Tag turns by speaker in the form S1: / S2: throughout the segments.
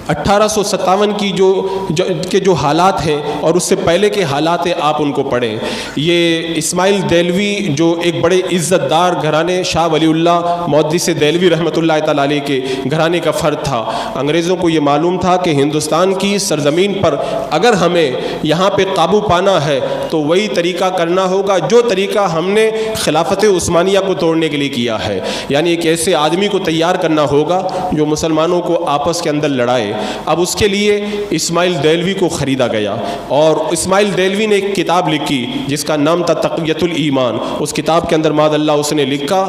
S1: 1857 کی جو حالات ہیں اور اس سے پہلے کے حالات ہیں آپ ان کو پڑھیں. یہ اسماعیل دہلوی جو ایک بڑے عزت دار گھرانے شاہ ولی اللہ محدث دہلوی رحمۃ اللہ تعالیٰ علیہ کے گھرانے کا فرد تھا. انگریزوں کو یہ معلوم تھا کہ ہندوستان کی سرزمین پر اگر ہمیں یہاں پہ قابو پانا ہے تو وہی طریقہ کرنا ہوگا جو طریقہ ہم نے خلافت عثمانیہ کو توڑنے کے لیے کیا ہے. یعنی ایک ایسے آدمی کو تیار کرنا ہوگا جو مسلمانوں کو آپس کے اندر لڑائے. اب اس کے لیے اسماعیل دہلوی کو خریدا گیا اور اسماعیل دہلوی نے ایک کتاب لکھی جس کا نام تھا تقویۃ الایمان. اس کتاب کے اندر معاذ اللہ اس نے لکھا،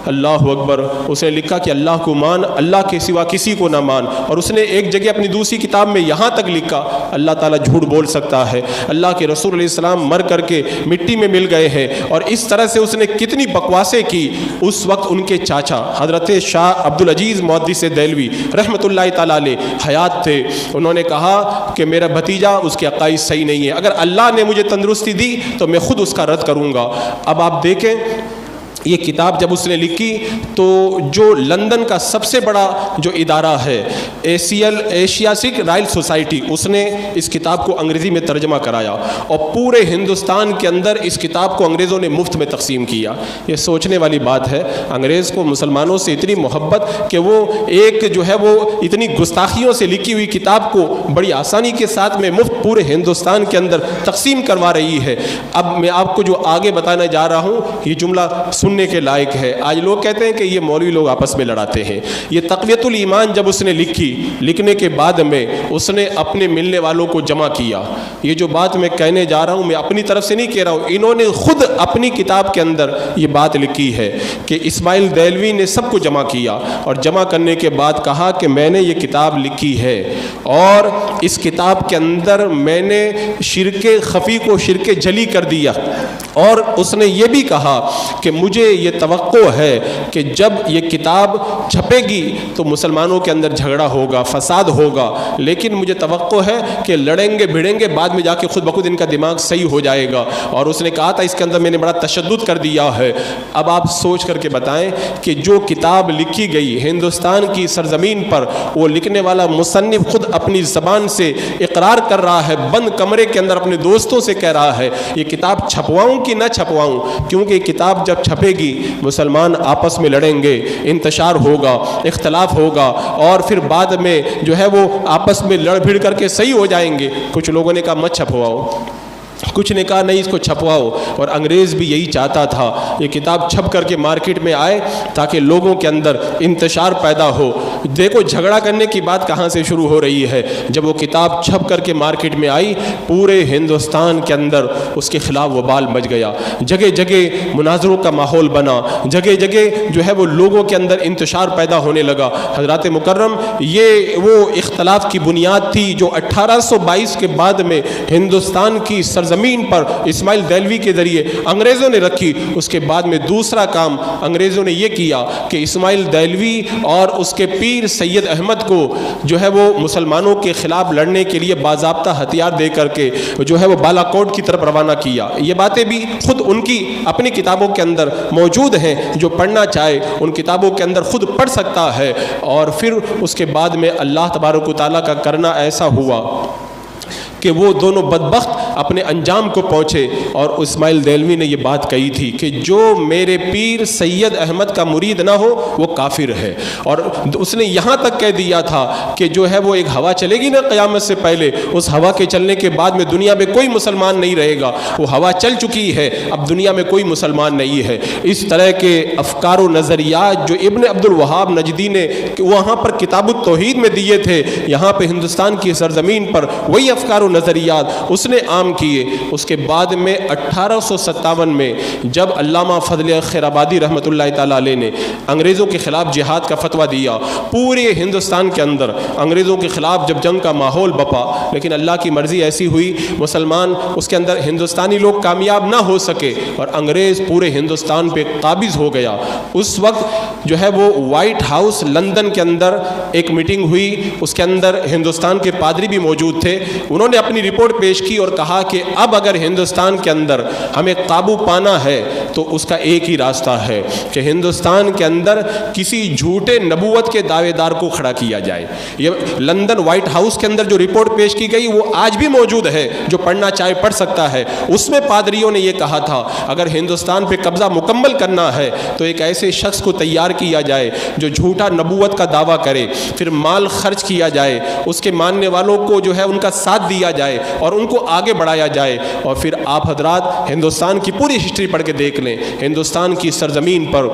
S1: اللہ اکبر، اس نے لکھا کہ اللہ کو مان، اللہ کے سوا کسی کو نہ مان. اور اس نے ایک جگہ اپنی دوسری کتاب میں یہاں تک لکھا اللہ تعالیٰ جھوٹ بول سکتا ہے، اللہ کے رسول علیہ السلام مر کر کے مٹی میں مل گئے ہیں. اور اس طرح سے اس نے کتنی بکواسیں کی. اس وقت ان کے چاچا حضرت شاہ عبدالعزیز محدث دہلوی رحمۃ اللہ تعالیٰ علیہ حیات تھے. انہوں نے کہا کہ میرا بھتیجا اس کے عقائد صحیح نہیں ہے، اگر اللہ نے مجھے تندرستی دی تو میں خود اس کا رد کروں گا. اب آپ دیکھیں یہ کتاب جب اس نے لکھی تو جو لندن کا سب سے بڑا جو ادارہ ہے ایشیاٹک رائل سوسائٹی، اس نے اس کتاب کو انگریزی میں ترجمہ کرایا اور پورے ہندوستان کے اندر اس کتاب کو انگریزوں نے مفت میں تقسیم کیا. یہ سوچنے والی بات ہے، انگریز کو مسلمانوں سے اتنی محبت کہ وہ ایک جو ہے وہ اتنی گستاخیوں سے لکھی ہوئی کتاب کو بڑی آسانی کے ساتھ میں مفت پورے ہندوستان کے اندر تقسیم کروا رہی ہے. اب میں آپ کو جو آگے بتانے جا رہا ہوں یہ جملہ سننے کے لائق ہے. آج لوگ کہتے ہیں کہ یہ مولوی لوگ آپس میں لڑاتے ہیں. یہ تقویۃ الایمان جب اس نے لکھنے کے بعد میں اس نے اپنے ملنے والوں کو جمع کیا. یہ جو بات میں کہنے جا رہا ہوں میں اپنی طرف سے نہیں کہہ رہا ہوں، انہوں نے خود اپنی کتاب کے اندر یہ بات لکھی ہے کہ اسماعیل دہلوی نے سب کو جمع کیا اور جمع کرنے کے بعد کہا کہ میں نے یہ کتاب لکھی ہے اور اس کتاب کے اندر میں نے شرک خفی کو شرک جلی کر دیا. اور اس نے یہ بھی کہا کہ مجھے یہ توقع ہے کہ جب یہ کتاب چھپے گی تو مسلمانوں کے اندر جھگڑا ہوگا، فساد ہوگا، لیکن مجھے توقع ہے کہ لڑیں گے بھیڑیں گے، بعد میں جا کے خود بخود ان کا دماغ صحیح ہو جائے گا. اور اس نے کہا تھا اس کے اندر میں نے بڑا تشدد کر دیا ہے. اب آپ سوچ کر کے بتائیں کہ جو کتاب لکھی گئی ہندوستان کی سرزمین پر، وہ لکھنے والا مصنف خود اپنی زبان سے اقرار کر رہا ہے، بند کمرے کے اندر اپنے دوستوں سے کہہ رہا ہے یہ کتاب چھپواؤں کہ نہ چھپواؤں، کیونکہ یہ کتاب جب چھپے گی مسلمان آپس میں لڑیں گے، انتشار ہوگا، اختلاف ہوگا اور پھر بعد میں جو ہے وہ آپس میں لڑ بھیڑ کر کے صحیح ہو جائیں گے. کچھ لوگوں نے کہا مت چھپواؤ، کچھ نے کہا نہیں اس کو چھپواؤ. اور انگریز بھی یہی چاہتا تھا یہ کتاب چھپ کر کے مارکیٹ میں آئے تاکہ لوگوں کے اندر انتشار پیدا ہو. دیکھو جھگڑا کرنے کی بات کہاں سے شروع ہو رہی ہے. جب وہ کتاب چھپ کر کے مارکیٹ میں آئی پورے ہندوستان کے اندر اس کے خلاف وبال مچ گیا. جگہ جگہ مناظروں کا ماحول بنا، جگہ جگہ جو ہے وہ لوگوں کے اندر انتشار پیدا ہونے لگا. حضرات مکرم، یہ وہ اختلاف کی بنیاد تھی جو 1822 کے بعد میں ہندوستان کی زمین پر اسماعیل دہلوی کے ذریعے انگریزوں نے رکھی. اس کے بعد میں دوسرا کام انگریزوں نے یہ کیا کہ اسماعیل دہلوی اور اس کے پیر سید احمد کو جو ہے وہ مسلمانوں کے خلاف لڑنے کے لیے باضابطہ ہتھیار دے کر کے جو ہے وہ بالا کوٹ کی طرف روانہ کیا. یہ باتیں بھی خود ان کی اپنی کتابوں کے اندر موجود ہیں، جو پڑھنا چاہے ان کتابوں کے اندر خود پڑھ سکتا ہے. اور پھر اس کے بعد میں اللہ تبارک و تعالیٰ کا کرنا ایسا ہوا کہ وہ دونوں بدبخت اپنے انجام کو پہنچے. اور اسماعیل دہلوی نے یہ بات کہی تھی کہ جو میرے پیر سید احمد کا مرید نہ ہو وہ کافر ہے. اور اس نے یہاں تک کہہ دیا تھا کہ جو ہے وہ ایک ہوا چلے گی نا قیامت سے پہلے، اس ہوا کے چلنے کے بعد میں دنیا میں کوئی مسلمان نہیں رہے گا. وہ ہوا چل چکی ہے، اب دنیا میں کوئی مسلمان نہیں ہے. اس طرح کے افکار و نظریات جو ابن عبد الوہاب نجدی نے وہاں پر کتاب التوحید میں دیے تھے، یہاں پہ ہندوستان کی سرزمین پر وہی افکار و نظریات اس نے عام کیے. اس کے بعد میں 1857 میں جب علامہ فضل خیر آبادی رحمۃ اللہ تعالیٰ علیہ نے انگریزوں کے خلاف جہاد کا فتویٰ دیا، پورے ہندوستان کے اندر انگریزوں کے خلاف جب جنگ کا ماحول بپا، لیکن اللہ کی مرضی ایسی ہوئی مسلمان اس کے اندر ہندوستانی لوگ کامیاب نہ ہو سکے اور انگریز پورے ہندوستان پہ قابض ہو گیا. اس وقت جو ہے وہ وائٹ ہاؤس لندن کے اندر ایک میٹنگ ہوئی، اس کے اندر ہندوستان کے پادری بھی موجود تھے. انہوں نے اپنی رپورٹ پیش کی اور کہا کہا کہ اب اگر ہندوستان کے اندر ہمیں قابو پانا ہے تو اس کا ایک ہی راستہ ہے کہ ہندوستان کے اندر کسی جھوٹے نبوت کے دعوے دار کو کھڑا کیا جائے. یہ لندن وائٹ ہاؤس کے اندر جو رپورٹ پیش کی گئی وہ آج بھی موجود ہے, جو پڑھنا چاہے پڑھ سکتا ہے. اس میں پادریوں نے یہ کہا تھا اگر ہندوستان پہ قبضہ مکمل کرنا ہے تو ایک ایسے شخص کو تیار کیا جائے جو جھوٹا نبوت کا دعویٰ کرے, پھر مال خرچ کیا جائے, اس کے ماننے والوں کو جو ہے ان کا ساتھ دیا جائے اور ان کو آگے بڑھایا جائے. اور پھر آپ حضرات ہندوستان کی پوری ہسٹری پڑھ کے دیکھ لیں, ہندوستان کی سرزمین پر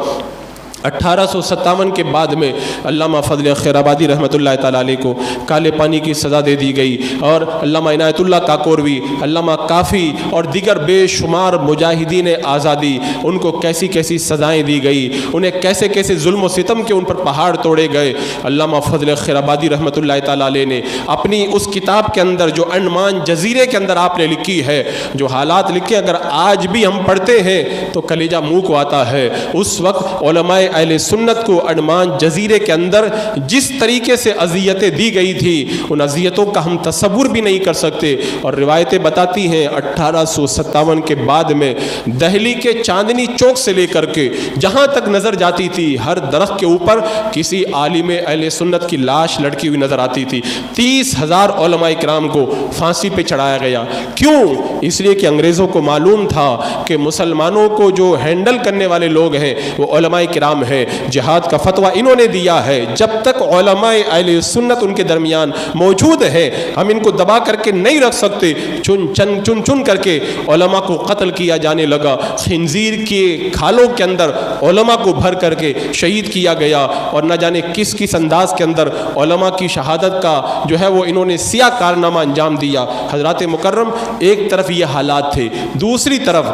S1: 1857 کے بعد میں علامہ فضل خیر آبادی رحمۃ اللہ تعالیٰ علیہ کو کالے پانی کی سزا دے دی گئی, اور علامہ عنایت اللہ کاکوروی, علامہ کافی اور دیگر بے شمار مجاہدین آزادی, ان کو کیسی کیسی سزائیں دی گئی, انہیں کیسے کیسے ظلم و ستم کے ان پر پہاڑ توڑے گئے. علامہ فضل خیر آبادی رحمۃ اللہ تعالیٰ علیہ نے اپنی اس کتاب کے اندر جو انڈمان جزیرے کے اندر آپ نے لکھی ہے, جو حالات لکھے اگر آج بھی ہم پڑھتے ہیں تو کلیجہ منہ کو آتا ہے. اس وقت علماء اہل سنت کو انڈمان جزیرے کے اندر جس طریقے سے اذیتیں دی گئی تھی, ان اذیتوں کا ہم تصور بھی نہیں کر سکتے. اور روایتیں بتاتی ہیں 1857 کے بعد میں دہلی کے چاندنی چوک سے لے کر کے جہاں تک نظر جاتی تھی ہر درخت کے اوپر کسی عالم اہل سنت کی لاش لڑکی ہوئی نظر آتی تھی. 30,000 علماء کرام کو پھانسی پہ چڑھایا گیا. کیوں؟ اس لیے کہ انگریزوں کو معلوم تھا کہ مسلمانوں کو جو ہینڈل کرنے والے لوگ ہیں وہ علماء کرام ہے. جہاد کا فتویٰ انہوں نے دیا ہے, جب تک علماء اہل سنت ان کے درمیان موجود ہے ہم ان کو دبا کر کے نہیں رکھ سکتے. چن کر کے علماء کو قتل کیا جانے لگا, خنزیر کے کھالوں کے اندر علماء کو بھر کر کے شہید کیا گیا, اور نہ جانے کس کس انداز کے اندر علماء کی شہادت کا جو ہے وہ انہوں نے سیاہ کارنامہ انجام دیا. حضرات مکرم, ایک طرف یہ حالات تھے, دوسری طرف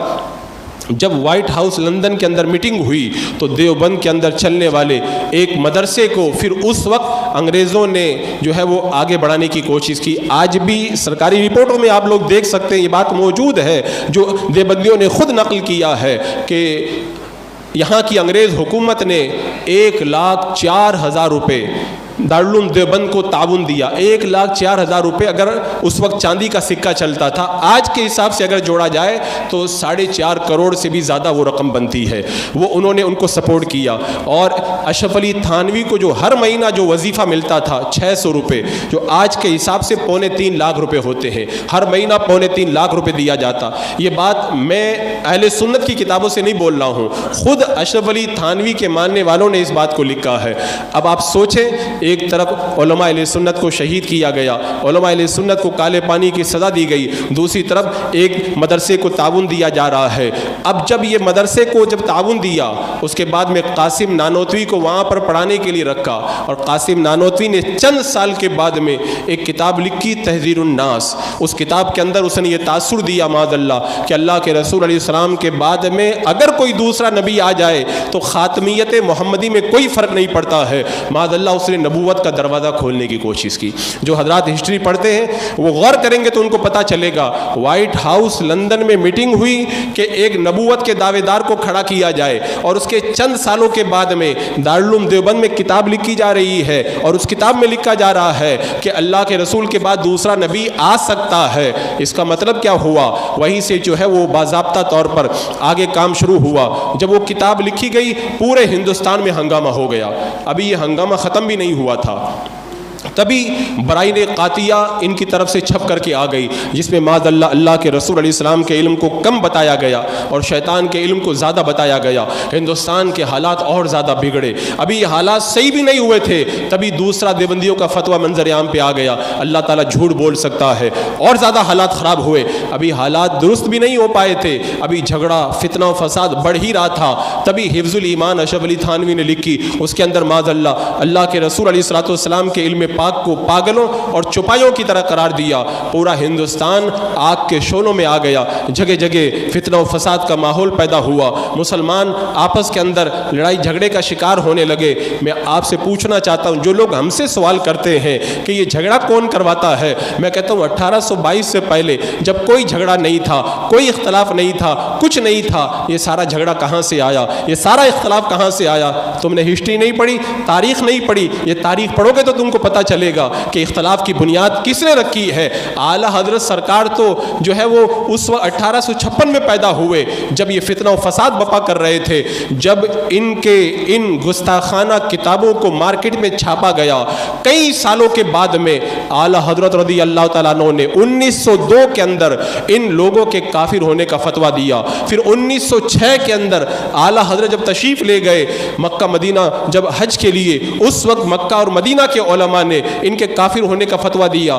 S1: جب وائٹ ہاؤس لندن کے اندر میٹنگ ہوئی تو دیوبند کے اندر چلنے والے ایک مدرسے کو پھر اس وقت انگریزوں نے جو ہے وہ آگے بڑھانے کی کوشش کی. آج بھی سرکاری رپورٹوں میں آپ لوگ دیکھ سکتے ہیں, یہ بات موجود ہے جو دیوبندیوں نے خود نقل کیا ہے کہ یہاں کی انگریز حکومت نے 1,04,000 روپے دارالعلوم دیوبند کو تعاون دیا. 1,04,000 روپے اگر اس وقت چاندی کا سکہ چلتا تھا, آج کے حساب سے اگر جوڑا جائے تو 4.5 کروڑ سے بھی زیادہ وہ رقم بنتی ہے. وہ انہوں نے ان کو سپورٹ کیا. اور اشرف علی تھانوی کو جو ہر مہینہ جو وظیفہ ملتا تھا 600 روپے, جو آج کے حساب سے 2.25 لاکھ روپے ہوتے ہیں, ہر مہینہ 2.25 لاکھ روپے دیا جاتا. یہ بات میں اہل سنت کی کتابوں سے نہیں بول رہا ہوں, خود اشرف علی تھانوی کے ماننے والوں نے اس بات کو لکھا ہے. اب آپ سوچیں, ایک طرف علماء اہل سنت کو شہید کیا گیا, علماء اہل سنت کو کالے پانی کی سزا دی گئی, دوسری طرف ایک مدرسے کو تعاون دیا جا رہا ہے. اب جب یہ مدرسے کو جب تعاون دیا, اس کے بعد میں قاسم نانوتوی کو وہاں پر پڑھانے کے لیے رکھا, اور قاسم نانوتوی نے چند سال کے بعد میں ایک کتاب لکھی تحذیر الناس. اس کتاب کے اندر اس نے یہ تاثر دیا معاذ اللہ کہ اللہ کے رسول علیہ السلام کے بعد میں اگر کوئی دوسرا نبی آ جائے تو خاتمیت محمدی میں کوئی فرق نہیں پڑتا ہے. معاذ اللہ اس نے نبوت کا دروازہ کھولنے کی کوشش کی. جو حضرات ہسٹری پڑھتے ہیں وہ غور کریں گے تو ان کو پتہ چلے گا, وائٹ ہاؤس لندن میں میٹنگ ہوئی کہ ایک نبوت کے دعوے دار کو کھڑا کیا جائے, اور اس کے چند سالوں کے بعد میں دارالعلوم دیوبند میں کتاب لکھی جا رہی ہے, اور اس کتاب میں لکھا جا رہا ہے کہ اللہ کے رسول کے بعد دوسرا نبی آ سکتا ہے. اس کا مطلب کیا ہوا؟ وہیں سے جو ہے وہ باضابطہ طور پر آگے کام شروع ہوا. جب وہ کتاب لکھی گئی پورے ہندوستان میں ہنگامہ ہو گیا. ابھی یہ ہنگامہ ختم بھی نہیں ہوا تھا, تبھی برائن قاطیہ ان کی طرف سے چھپ کر کے آ گئی, جس میں معاذ اللہ اللہ کے رسول علیہ السلام کے علم کو کم بتایا گیا اور شیطان کے علم کو زیادہ بتایا گیا. ہندوستان کے حالات اور زیادہ بگڑے. ابھی یہ حالات صحیح بھی نہیں ہوئے تھے, تبھی دوسرا دیوبندیوں کا فتویٰ منظر عام پہ آ گیا. اللہ تعالیٰ جھوٹ بول سکتا ہے, اور زیادہ حالات خراب ہوئے. ابھی حالات درست بھی نہیں ہو پائے تھے, ابھی جھگڑا فتنہ و فساد بڑھ ہی رہا تھا. تبھی حفظ الایمان اشرف علی تھانوی نے لکھی, اس کے اندر معاذ اللہ اللہ کے رسول علیہ الصلوۃ والسلام کے علم پاک کو پاگلوں اور چپائیوں کی طرح قرار دیا. پورا ہندوستان آگ کے شعلوں میں آ گیا, جگہ جگہ فتنہ و فساد کا ماحول پیدا ہوا, مسلمان آپس کے اندر لڑائی جھگڑے کا شکار ہونے لگے. میں آپ سے پوچھنا چاہتا ہوں, جو لوگ ہم سے سوال کرتے ہیں کہ یہ جھگڑا کون کرواتا ہے, میں کہتا ہوں 1822 سے پہلے جب کوئی جھگڑا نہیں تھا, کوئی اختلاف نہیں تھا, کچھ نہیں تھا, یہ سارا جھگڑا کہاں سے آیا, یہ سارا اختلاف کہاں سے آیا؟ تم نے ہسٹری نہیں پڑھی, تاریخ نہیں پڑھی. یہ تاریخ پڑھو گے تو تم کو پتہ پتہ چلے گا کہ اختلاف کی بنیاد کس نے رکھی ہے۔ اعلیٰ حضرت سرکار تو جو ہے وہ اس وقت 1856 میں پیدا ہوئے جب یہ فتنہ و فساد بپا کر رہے تھے، جب ان گستاخانہ کتابوں کو مارکیٹ میں چھاپا گیا، کئی سالوں کے بعد میں اعلیٰ حضرت رضی اللہ تعالیٰ عنہ نے 1902 کے اندر ان لوگوں کے کافر ہونے کا فتویٰ دیا۔ پھر 1906 کے اندر اعلیٰ حضرت جب تشریف لے گئے مکہ مدینہ جب حج کے لیے، اس وقت مکہ اور مدینہ کے علماء نے ان کے کافر ہونے کا فتویٰ دیا۔